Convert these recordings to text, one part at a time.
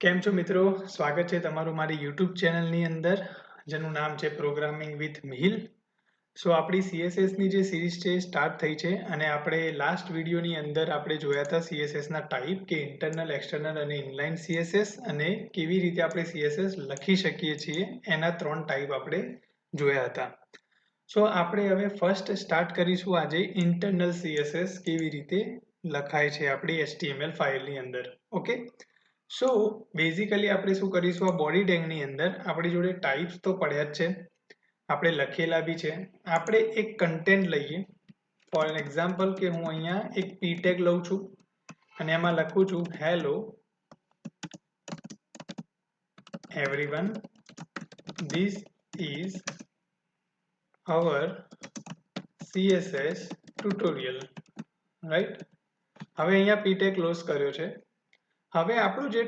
કેમ છો મિત્રો? સ્વાગત છે તમારું મારી યુટ્યુબ ચેનલની અંદર જેનું નામ છે પ્રોગ્રામિંગ વિથ મિહિલ. આપણી સીએસએસની જે સિરીઝ છે સ્ટાર્ટ થઈ છે અને આપણે લાસ્ટ વિડીયોની અંદર આપણે જોયા હતા સીએસએસના ટાઈપ કે ઇન્ટરનલ, એક્સટર્નલ અને ઇનલાઇન સીએસએસ અને કેવી રીતે આપણે સીએસએસ લખી શકીએ છીએ એના 3 ટાઈપ આપણે જોયા હતા. આપણે હવે ફર્સ્ટ સ્ટાર્ટ કરીશું આજે ઇન્ટરનલ સીએસએસ કેવી રીતે લખાય છે આપણી એચટીએમએલ ફાઇલની અંદર. ઓકે, બેઝિકલી આપણે શું કરીશું, આ બોડી ટેગની અંદર આપણી જોડે ટાઈપ્સ તો પડ્યા જ છે, આપણે લખેલા બી છે. આપણે એક કન્ટેન્ટ લઈએ, ફોર એક્ઝામ્પલ કે હું અહીંયા એક પી ટેગ લઉં છું અને એમાં લખું છું hello everyone, this is our CSS tutorial, right. હવે અહીંયા પી ટેગ ક્લોઝ કર્યો છે. હવે આપણું જે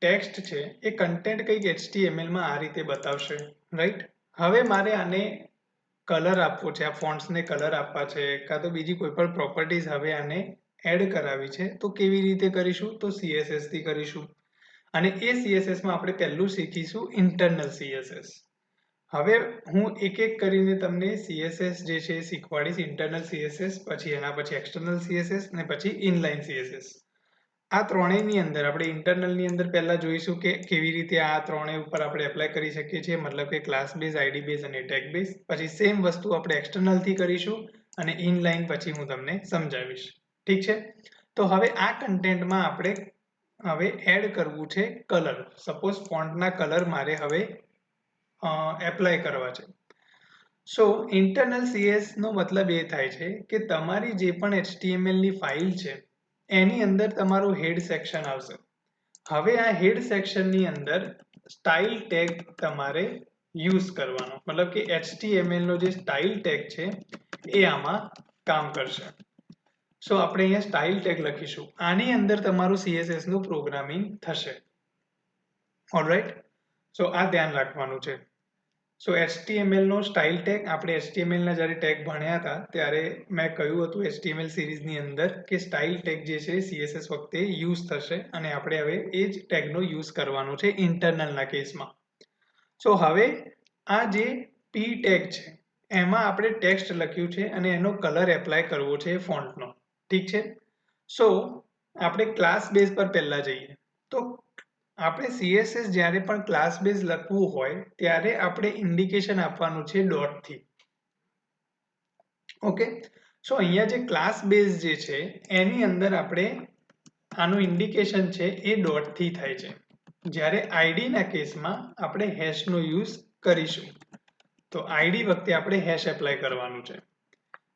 ટેક્સ્ટ છે એ કન્ટેન્ટ કંઈક HTML માં આ રીતે બતાવશે, રાઈટ. હવે મારે આને કલર આપવો છે, આ ફોન્ટ્સને કલર આપવા છે કાં તો બીજી કોઈ પણ પ્રોપર્ટીઝ હવે આને એડ કરાવી છે, તો કેવી રીતે કરીશું? તો CSS થી કરીશું. અને એ CSS માં આપણે પહેલું શીખીશું ઇન્ટરનલ CSS. હવે હું એક એક કરીને તમને CSS જે છે એ શીખવાડીશ. ઇન્ટરનલ CSS, પછી એના પછી એક્સટર્નલ CSS અને પછી ઇનલાઇન CSS. આ ત્રણેયની અંદર આપણે ઇન્ટરનલની અંદર પહેલા જોઈશું કે કેવી રીતે આ ત્રણેય ઉપર આપણે એપ્લાય કરી શકીએ છીએ, મતલબ કે ક્લાસ બેઝ, આઈડી બેઝ અને ટેગ બેઝ. પછી સેમ વસ્તુ આપણે એક્સટર્નલથી કરીશું અને ઇનલાઇન પછી હું તમને સમજાવીશ. ઠીક છે? તો હવે આ કન્ટેન્ટમાં આપણે હવે એડ કરવું છે કલર. સપોઝ ફોન્ટના કલર મારે હવે એપ્લાય કરવા છે. ઇન્ટરનલ CS નો મતલબ એ થાય છે કે તમારી જે પણ HTML ની ફાઇલ છે એની અંદર તમારું હેડ સેક્શન આવશે. હવે આ હેડ સેક્શનની અંદર સ્ટાઇલ ટેગ તમારે યુઝ કરવાનો, મતલબ કે HTML નો જે સ્ટાઇલ ટેગ છે એ આમાં કામ કરશે. આપણે અહીંયા સ્ટાઇલ ટેગ લખીશું. આની અંદર તમારું CSS નું પ્રોગ્રામિંગ થશે. ઓલરાઈટ, આ ધ્યાન રાખવાનું છે. HTML નો સ્ટાઇલ ટેગ, આપણે HTML ના જ્યારે ટેગ ભણ્યા હતા ત્યારે મેં કહ્યું હતું HTML સિરીઝની અંદર કે સ્ટાઇલ ટેગ જે છે CSS વખતે યુઝ થશે અને આપણે હવે એ જ ટેગનો યુઝ કરવાનો છે ઇન્ટરનલના કેસમાં. હવે આ જે પી ટેગ છે એમાં આપણે ટેક્સ્ટ લખ્યું છે અને એનો કલર એપ્લાય કરવો છે ફોન્ટનો. ઠીક છે? આપણે ક્લાસ બેઝ પર પહેલા જઈએ. તો આપણે CSS જ્યારે પણ ક્લાસ બેઝ લખવું હોય ત્યારે આપણે ઇન્ડિકેશન આપવાનું છે ડોટથી. ઓકે, અહીંયા જે ક્લાસ બેઝ જે છે એની અંદર આપણે આનું ઇન્ડિકેશન છે એ ડોટથી થાય છે. જ્યારે આઈડીના કેસમાં આપણે હેશનો યુઝ કરીશું. તો આઈડી વખતે આપણે હેશ એપ્લાય કરવાનું છે,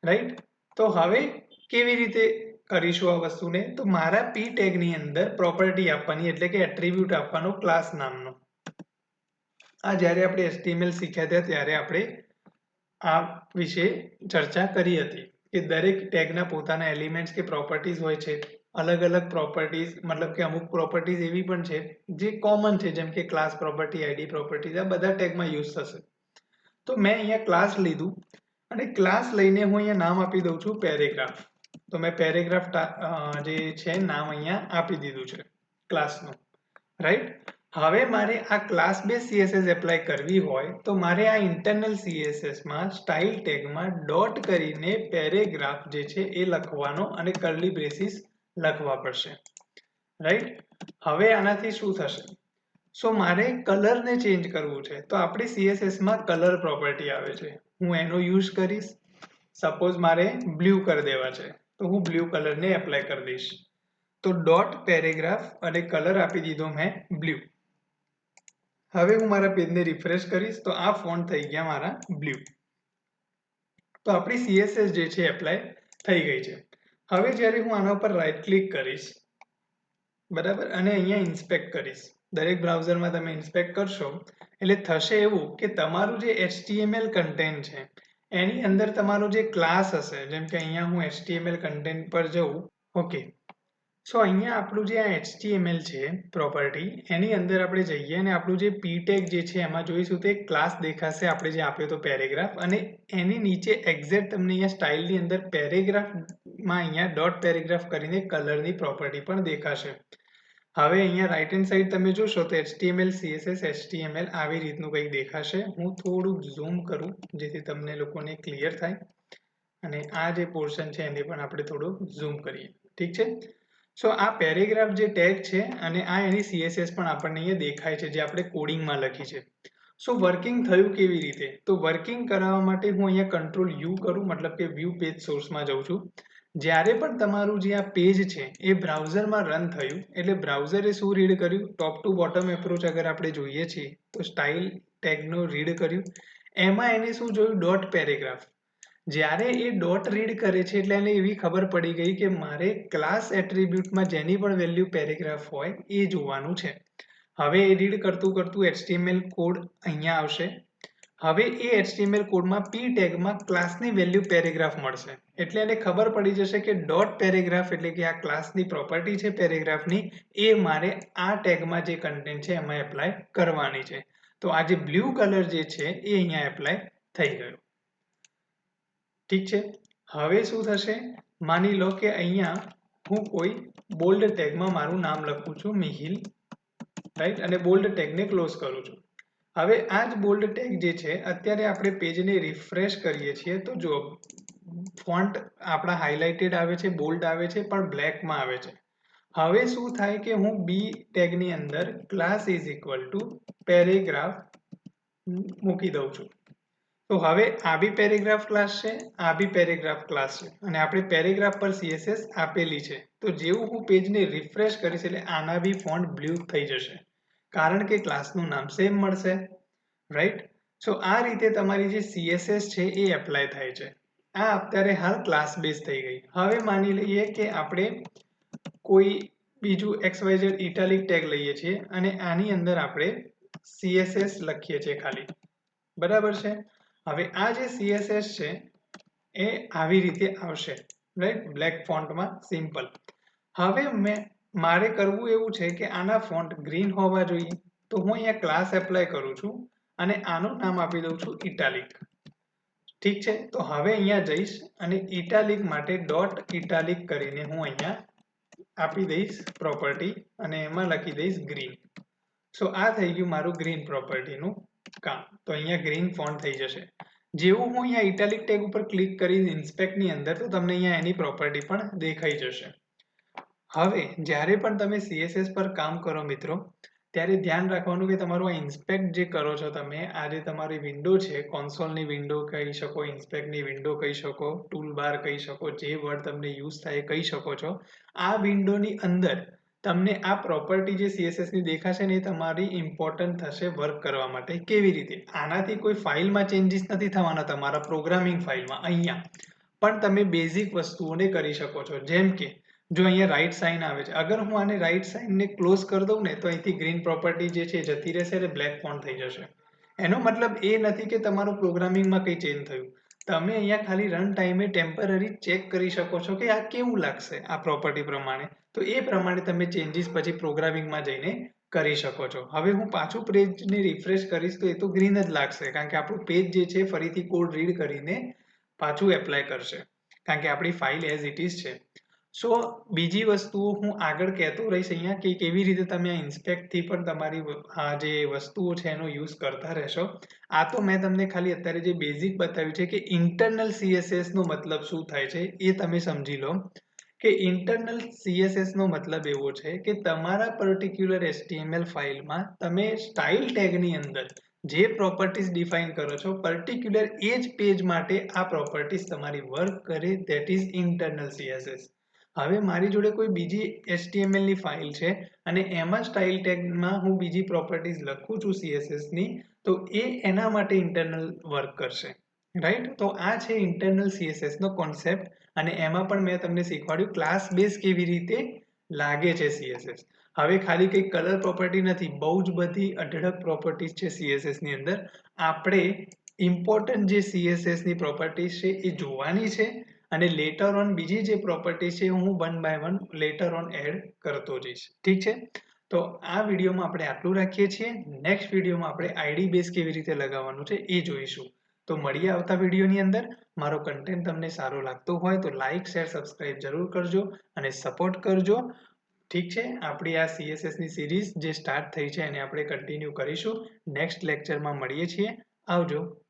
રાઈટ. તો હવે કેવી રીતે કરીશું આ વસ્તુને? તો મારા પી ટેગની અંદર પ્રોપર્ટી આપવાની, એટલે કે એટ્રીબ્યુટ આપવાનો ક્લાસ નામનો. આ જ્યારે આપણે HTML શીખ્યા હતા ત્યારે આપણે આ વિશે ચર્ચા કરી હતી કે દરેક ટેગના પોતાના એલિમેન્ટ્સ કે પ્રોપર્ટીઝ હોય છે. અલગ અલગ પ્રોપર્ટીઝ, મતલબ કે અમુક પ્રોપર્ટીઝ એવી પણ છે જે કોમન છે, જેમ કે ક્લાસ પ્રોપર્ટી, આઈડી પ્રોપર્ટીઝ, આ બધા ટેગમાં યુઝ થશે. તો મેં અહીંયા ક્લાસ લીધું અને ક્લાસ લઈને હું અહીંયા નામ આપી દઉં છું પેરેગ્રાફ. તો મેં પેરેગ્રાફ જે છે નામ અહીંયા આપી દીધું છે ક્લાસનું, રાઈટ. હવે મારે આ ક્લાસ બેઝ CSS એપ્લાય કરવી હોય તો મારે આ ઇન્ટરનલ CSS માં સ્ટાઇલ ટેગમાં ડોટ કરીને પેરેગ્રાફ જે છે એ લખવાનો અને કર્લી બ્રેસીસ લખવા પડશે, રાઈટ. હવે આનાથી શું થશે? મારે કલરને ચેન્જ કરવું છે તો આપણી CSS માં કલર પ્રોપર્ટી આવે છે, હું એનો યુઝ કરીશ. સપોઝ મારે બ્લુ કરી દેવા છે તો હું બ્લુ કલરને એપ્લાય કરી દઈશ. તો ડોટ પેરેગ્રાફ અને કલર આપી દીધો મેં બ્લુ. હવે હું મારા પેજને રિફ્રેશ કરીશ તો આ ફોન્ટ થઈ ગયા મારા બ્લુ. તો આપણી CSS જે છે એપ્લાય થઈ ગઈ છે. હવે જ્યારે હું આના ઉપર રાઈટ ક્લિક કરીશ, બરાબર, અને અહીંયા ઇન્સ્પેક્ટ કરીશ, દરેક બ્રાઉઝરમાં તમે ઇન્સ્પેક્ટ કરશો એટલે થશે એવું કે તમારું જે HTML કન્ટેન્ટ છે એની અંદર તમારો જે ક્લાસ હશે, જેમ કે અહીંયા હું HTML કન્ટેન્ટ પર જઉં. ઓકે, અહીંયા આપણું જે આ HTML છે પ્રોપર્ટી, એની અંદર આપણે જઈએ અને આપણું જે પી ટેગ જે છે એમાં જોઈશું તો એક ક્લાસ દેખાશે આપણે જે આપ્યો તો પેરેગ્રાફ, અને એની નીચે એક્ઝેક્ટ તમને અહીંયા સ્ટાઇલની અંદર પેરેગ્રાફમાં અહીંયા ડોટ પેરેગ્રાફ કરીને કલરની પ્રોપર્ટી પણ દેખાશે. હવે અહીંયા રાઈટ હેન્ડ સાઈડ તમે જોશો તો HTML CSS HTML આવી રીતનું કંઈક દેખાશે. હું થોડુંક ઝૂમ કરું જેથી તમને લોકોને ક્લિયર થાય, અને આ જે પોર્શન છે એને પણ આપણે થોડું ઝૂમ કરીએ. ઠીક છે. સો આ પેરેગ્રાફ જે ટેગ છે અને આ એની CSS પણ આપણને અહીંયા દેખાય છે જે આપણે કોડિંગમાં લખી છે. સો વર્કિંગ થયું કેવી રીતે? તો વર્કિંગ કરાવવા માટે હું અહીંયા કંટ્રોલ U કરું, મતલબ કે વ્યૂ પેજ સોર્સમાં જાઉં છું. જ્યારે પણ તમારું જે આ પેજ છે એ બ્રાઉઝરમાં રન થયું એટલે બ્રાઉઝરે શું રીડ કર્યું, ટોપ ટુ બોટમ એપ્રોચ અગર આપણે જોઈએ છીએ તો સ્ટાઇલ ટેગનો રીડ કર્યું. એમાં એને શું જોયું? Dot paragraph. જ્યારે એ ડોટ રીડ કરે છે એટલે એને એવી ખબર પડી ગઈ કે મારે ક્લાસ એટ્રીબ્યુટમાં જેની પણ વેલ્યુ પેરેગ્રાફ હોય એ જોવાનું છે. હવે એ રીડ કરતું કરતું HTML કોડ અહીંયા આવશે. હવે એ HTML કોડમાં p ટેગમાં ક્લાસની વેલ્યુ પેરેગ્રાફ મળશે. એટલે એને ખબર પડી જશે કે ડોટ પેરેગ્રાફ એટલે કે આ ક્લાસની પ્રોપર્ટી છે પેરેગ્રાફની, એ મારે આ ટેગમાં જે કન્ટેન્ટ છે એમાં એપ્લાય કરવાની છે. તો આ જે બ્લુ કલર જે છે એ અહીંયા એપ્લાય થઈ ગયો. ઠીક છે. હવે શું થશે? માની લો કે અહીંયા હું કોઈ બોલ્ડ ટેગમાં મારું નામ લખું છું મિહિલ, રાઈટ, અને બોલ્ડ ટેગને ક્લોઝ કરું છું. હવે આ જ બોલ્ડ ટેગ જે છે અત્યારે આપણે પેજને રિફ્રેશ કરીએ છીએ તો જો ફોન્ટ આપણા હાઇલાઇટેડ આવે છે, બોલ્ડ આવે છે, પણ બ્લેકમાં આવે છે. હવે શું થાય કે હું બી ટેગની અંદર class is equal to paragraph મૂકી દઉં છું. તો હવે આ બી પેરેગ્રાફ ક્લાસ છે, આ બી પેરેગ્રાફ ક્લાસ છે, અને આપણે પેરેગ્રાફ પર CSS આપેલી છે. તો જેવું હું પેજને રિફ્રેશ કરીશ એટલે આના બી ફોન્ટ બ્લુ થઈ જશે, કારણ કે ક્લાસનું નામ સેમ મળશે, રાઈટ. સો આ રીતે તમારી જે CSS છે એ એપ્લાય થાય છે. આ અત્યારે હાલ ક્લાસ બેઝ થઈ ગઈ. હવે માની લઈએ કે આપણે કોઈ બીજું XYZ ઇટાલિક ટેગ લઈએ છીએ અને આની અંદર આપણે CSS લખીએ છીએ ખાલી, બરાબર છે. હવે આ જે CSS છે એ આવી રીતે આવશે, રાઈટ, બ્લેક ફોન્ટમાં સિમ્પલ. હવે મારે કરવું એવું છે કે આના ફોન્ટ ગ્રીન હોવા જોઈએ. તો હું અહીંયા ક્લાસ એપ્લાય કરું છું અને આનું નામ આપી દઉં છું ઇટાલિક. ઠીક છે. તો હવે અહીંયા જઈશ અને ઇટાલિક માટે ડોટ ઇટાલિક કરીને હું અહીંયા આપી દઈશ પ્રોપર્ટી અને એમાં લખી દઈશ ગ્રીન. સો આ થઈ ગયું મારું ગ્રીન પ્રોપર્ટીનું કામ. તો અહીંયા ગ્રીન ફોન્ટ થઈ જશે. જેવું હું અહીંયા ઇટાલિક ટેગ ઉપર ક્લિક કરી ઇન્સ્પેક્ટની અંદર તો તમને અહીંયા એની પ્રોપર્ટી પણ દેખાઈ જશે. હવે જ્યારે પણ તમે CSS પર કામ કરો મિત્રો, ત્યારે ધ્યાન રાખવાનું કે તમારું આ ઇન્સ્પેક્ટ જે કરો છો તમે, આ જે તમારી વિન્ડો છે, કોન્સોલની વિન્ડો કહી શકો, ઇન્સ્પેક્ટની વિન્ડો કહી શકો, ટૂલ બાર કહી શકો, જે વર્ડ તમને યુઝ થાય કહી શકો છો. આ વિન્ડોની અંદર તમને આ પ્રોપર્ટી જે CSS ની દેખાશે ને એ તમારી ઇમ્પોર્ટન્ટ થશે વર્ક કરવા માટે. કેવી રીતે? આનાથી કોઈ ફાઇલમાં ચેન્જીસ નથી થવાના, તમારા પ્રોગ્રામિંગ ફાઇલમાં અહીંયા પણ તમે બેઝિક વસ્તુઓને કરી શકો છો. જેમ કે જો અહીંયા રાઈટ સાઇન આવે છે, અગર હું આને રાઈટ સાઇનને ક્લોઝ કરી દઉં ને તો અહીંથી ગ્રીન પ્રોપર્ટી જે છે જતી રહેશે અને બ્લેક ફોન્ટ થઈ જશે. એનો મતલબ એ નથી કે તમારું પ્રોગ્રામિંગમાં કંઈ ચેન્જ થયું. તમે અહીંયા ખાલી રન ટાઈમે ટેમ્પરરી ચેક કરી શકો છો કે આ કેવું લાગશે આ પ્રોપર્ટી પ્રમાણે. તો એ પ્રમાણે તમે ચેન્જીસ પછી પ્રોગ્રામિંગમાં જઈને કરી શકો છો. હવે હું પાછું પેજને રિફ્રેશ કરીશ તો એ તો ગ્રીન જ લાગશે, કારણ કે આપણું પેજ જે છે ફરીથી કોડ રીડ કરીને પાછું એપ્લાય કરશે, કારણ કે આપણી ફાઇલ એઝ ઇટ ઇઝ છે. સો બીજી વસ્તુઓ હું આગળ કહેતો રહીશ અહીંયા કે કેવી રીતે તમે આ ઇન્સ્પેક્ટથી પણ તમારી આ જે વસ્તુઓ છે એનો યુઝ કરતા રહેશો. આ તો મેં તમને ખાલી અત્યારે જે બેઝિક બતાવ્યું છે કે ઇન્ટરનલ CSS નો મતલબ શું થાય છે એ તમે સમજી લો. કે ઇન્ટરનલ CSS નો મતલબ એવો છે કે તમારા પર્ટિક્યુલર HTML ફાઇલમાં તમે સ્ટાઇલ ટેગની અંદર જે પ્રોપર્ટીઝ ડિફાઇન કરો છો, પર્ટિક્યુલર એ જ પેજ માટે આ પ્રોપર્ટીઝ તમારી વર્ક કરે, ધેટ ઇઝ ઇન્ટરનલ CSS. હવે મારી જોડે કોઈ બીજી HTML ની ફાઇલ છે અને એમાં સ્ટાઇલ ટેગમાં હું બીજી પ્રોપર્ટીઝ લખું છું CSS ની, તો એ એના માટે ઇન્ટરનલ વર્ક કરશે, રાઈટ. તો આ છે ઇન્ટરનલ CSS નો કોન્સેપ્ટ, અને એમાં પણ મેં તમને શીખવાડ્યું ક્લાસ બેઝ કેવી રીતે લાગે છે CSS. હવે ખાલી કઈ કલર પ્રોપર્ટી નથી, બહુ જ બધી અઢળક પ્રોપર્ટીઝ છે CSS ની અંદર. આપણે ઇમ્પોર્ટન્ટ જે CSS ની પ્રોપર્ટીઝ છે એ જોવાની છે, અને લેટર ઓન બીજી જે પ્રોપર્ટી છે હું one by one later on add કરતો જઈશ. ઠીક છે. તો આ વિડીયોમાં આપણે આટલું રાખીએ છીએ. નેક્સ્ટ વિડીયોમાં આપણે ID બેઝ કેવી રીતે લગાવવાનું છે એ જોઈશું. તો મળીએ આવતા વિડીયોની અંદર. મારો કન્ટેન્ટ તમને સારો લાગતો હોય તો લાઇક, શેર, સબસ્ક્રાઇબ જરૂર કરજો અને સપોર્ટ કરજો. ઠીક છે, આપણી આ CSSની સિરીઝ જે સ્ટાર્ટ થઈ છે એને આપણે કન્ટિન્યુ કરીશું. નેક્સ્ટ લેક્ચરમાં મળીએ છીએ. આવજો.